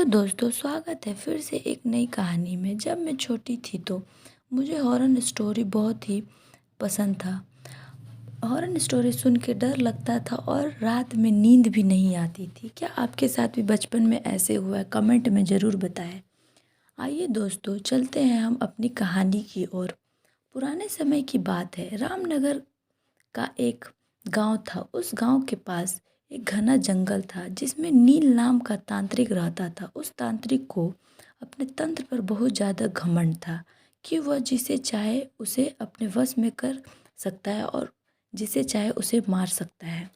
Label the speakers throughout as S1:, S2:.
S1: Hello दोस्तों, स्वागत है फिर से एक नई कहानी में। जब मैं छोटी थी तो मुझे हॉरर स्टोरी बहुत ही पसंद था। हॉरर स्टोरी सुन के डर लगता था और रात में नींद भी नहीं आती थी। क्या आपके साथ भी बचपन में ऐसे हुआ है? कमेंट में ज़रूर बताएं। आइए दोस्तों, चलते हैं हम अपनी कहानी की ओर। पुराने समय की बात है। रामनगर का एक गांव था। उस गांव के पास एक घना जंगल था जिसमें नील नाम का तांत्रिक रहता था। उस तांत्रिक को अपने तंत्र पर बहुत ज़्यादा घमंड था कि वह जिसे चाहे उसे अपने वश में कर सकता है और जिसे चाहे उसे मार सकता है।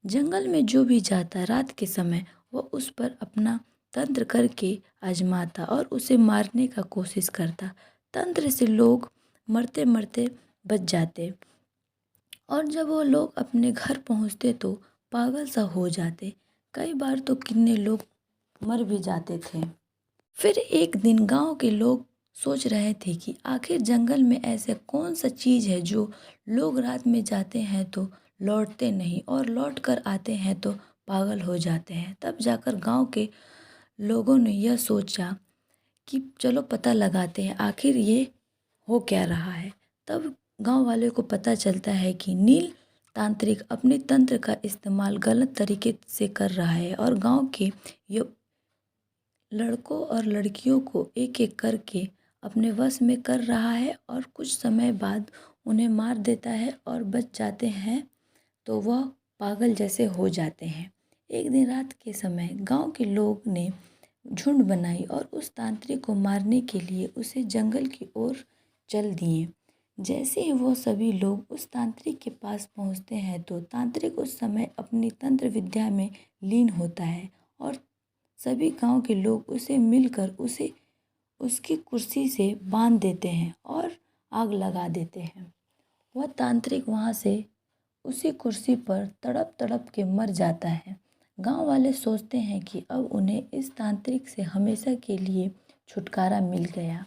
S1: जंगल में जो भी जाता रात के समय वह उस पर अपना तंत्र करके आजमाता और उसे मारने का कोशिश करता। तंत्र से लोग मरते मरते बच जाते और जब वो लोग अपने घर पहुंचते तो पागल सा हो जाते। कई बार तो कितने लोग मर भी जाते थे। फिर एक दिन गांव के लोग सोच रहे थे कि आखिर जंगल में ऐसा कौन सा चीज़ है जो लोग रात में जाते हैं तो लौटते नहीं और लौट कर आते हैं तो पागल हो जाते हैं। तब जाकर गांव के लोगों ने यह सोचा कि चलो पता लगाते हैं आखिर ये हो क्या रहा है। तब गांव वाले को पता चलता है कि नील तांत्रिक अपने तंत्र का इस्तेमाल गलत तरीके से कर रहा है और गांव के ये लड़कों और लड़कियों को एक एक करके अपने वश में कर रहा है और कुछ समय बाद उन्हें मार देता है और बच जाते हैं तो वह पागल जैसे हो जाते हैं। एक दिन रात के समय गांव के लोग ने झुंड बनाई और उस तांत्रिक को मारने के लिए उसे जंगल की ओर चल दिए। जैसे ही वो सभी लोग उस तांत्रिक के पास पहुंचते हैं तो तांत्रिक उस समय अपनी तंत्र विद्या में लीन होता है और सभी गांव के लोग उसे मिलकर उसे उसकी कुर्सी से बांध देते हैं और आग लगा देते हैं। वह तांत्रिक वहाँ से उसी कुर्सी पर तड़प तड़प के मर जाता है। गांव वाले सोचते हैं कि अब उन्हें इस तांत्रिक से हमेशा के लिए छुटकारा मिल गया।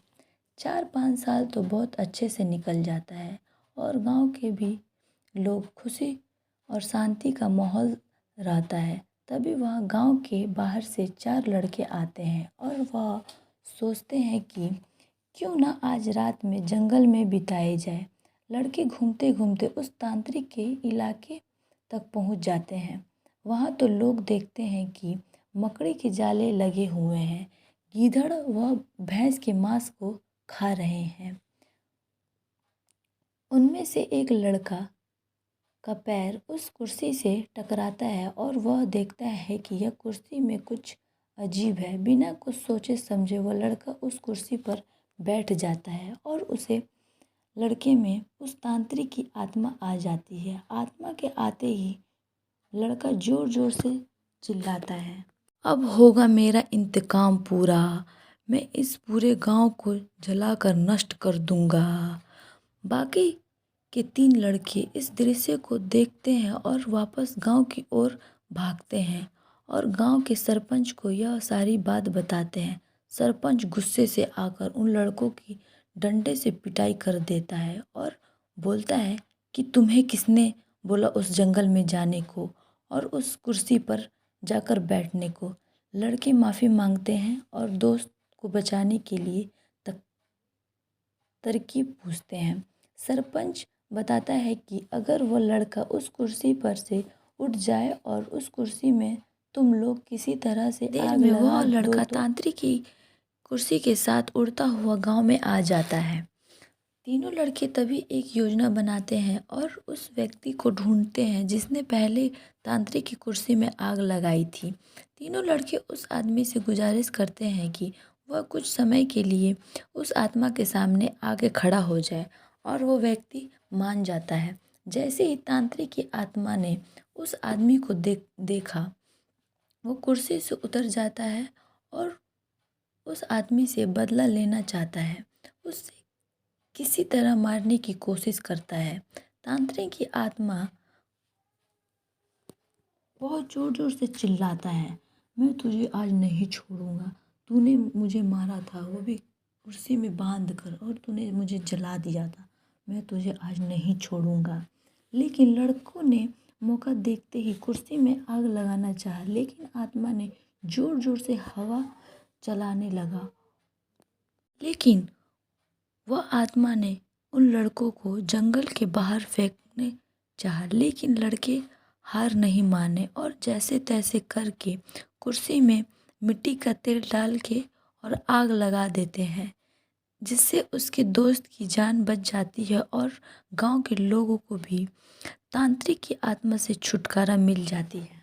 S1: 4-5 साल तो बहुत अच्छे से निकल जाता है और गांव के भी लोग खुशी और शांति का माहौल रहता है। तभी वह गांव के बाहर से 4 लड़के आते हैं और वह सोचते हैं कि क्यों ना आज रात में जंगल में बिताए जाए। लड़के घूमते घूमते उस तांत्रिक के इलाके तक पहुंच जाते हैं। वहां तो लोग देखते हैं कि मकड़ी के जाले लगे हुए हैं। गीदड़ व भैंस के मांस को खा रहे हैं। उनमें से एक लड़का का पैर उस कुर्सी से टकराता है और वह देखता है कि यह कुर्सी में कुछ अजीब है। बिना कुछ सोचे समझे वह लड़का उस कुर्सी पर बैठ जाता है और उसे लड़के में उस तांत्रिक की आत्मा आ जाती है। आत्मा के आते ही लड़का जोर जोर से चिल्लाता है, अब होगा मेरा इंतकाम पूरा। मैं इस पूरे गांव को जलाकर नष्ट कर दूंगा। बाकी के 3 लड़के इस दृश्य को देखते हैं और वापस गांव की ओर भागते हैं और गांव के सरपंच को यह सारी बात बताते हैं। सरपंच गुस्से से आकर उन लड़कों की डंडे से पिटाई कर देता है और बोलता है कि तुम्हें किसने बोला उस जंगल में जाने को और उस कुर्सी पर जाकर बैठने को। लड़के माफ़ी मांगते हैं और दोस्त को बचाने के लिए तरकीब पूछते हैं। सरपंच बताता है कि अगर वो लड़का उस कुर्सी पर से उठ जाए और उस कुर्सी में तुम लोग किसी तरह से आग लगा वह लड़का तांत्रिक की कुर्सी के साथ उड़ता हुआ गांव में आ जाता है। तीनों लड़के तभी एक योजना बनाते हैं और उस व्यक्ति को ढूंढते हैं जिसने पहले तांत्रिक की कुर्सी में आग लगाई थी। तीनों लड़के उस आदमी से गुजारिश करते हैं कि वह कुछ समय के लिए उस आत्मा के सामने आके खड़ा हो जाए और वो व्यक्ति मान जाता है। जैसे ही तांत्रिक की आत्मा ने उस आदमी को देखा, वो कुर्सी से उतर जाता है और उस आदमी से बदला लेना चाहता है। उससे किसी तरह मारने की कोशिश करता है। तांत्रिक की आत्मा बहुत जोर जोर से चिल्लाता है, मैं तुझे आज नहीं छोड़ूंगा। तूने मुझे मारा था, वो भी कुर्सी में बांध कर, और तूने मुझे जला दिया था। मैं तुझे आज नहीं छोड़ूंगा। लेकिन लड़कों ने मौका देखते ही कुर्सी में आग लगाना चाहा, लेकिन आत्मा ने जोर जोर से हवा चलाने लगा। लेकिन वह आत्मा ने उन लड़कों को जंगल के बाहर फेंकने चाहा, लेकिन लड़के हार नहीं माने और जैसे तैसे करके कुर्सी में मिट्टी का तेल डाल के और आग लगा देते हैं, जिससे उसके दोस्त की जान बच जाती है और गांव के लोगों को भी तांत्रिक की आत्मा से छुटकारा मिल जाती है।